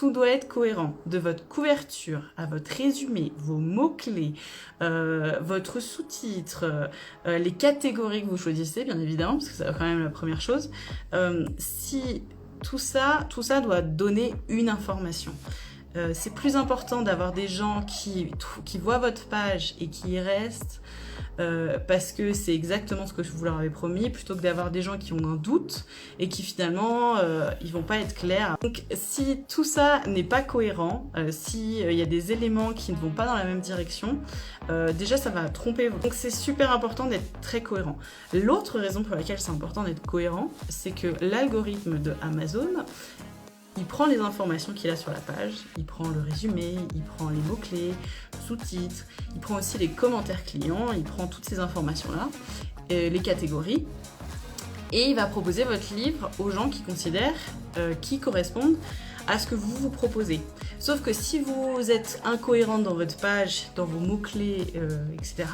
Tout doit être cohérent, de votre couverture à votre résumé, vos mots-clés, votre sous-titre, les catégories que vous choisissez, bien évidemment, parce que c'est quand même la première chose. Si tout ça doit donner une information. C'est plus important d'avoir des gens qui voient votre page et qui y restent parce que c'est exactement ce que je vous leur avais promis, plutôt que d'avoir des gens qui ont un doute et qui finalement ils vont pas être clairs. Donc si tout ça n'est pas cohérent, si il y a des éléments qui ne vont pas dans la même direction, déjà ça va tromper. Donc c'est super important d'être très cohérent. L'autre raison pour laquelle c'est important d'être cohérent, c'est que l'algorithme de Amazon, il prend les informations qu'il a sur la page, il prend le résumé, il prend les mots-clés, sous-titres, il prend aussi les commentaires clients, il prend toutes ces informations-là, les catégories, et il va proposer votre livre aux gens qui considèrent qui correspondent à ce que vous vous proposez. Sauf que si vous êtes incohérent dans votre page, dans vos mots-clés, etc.,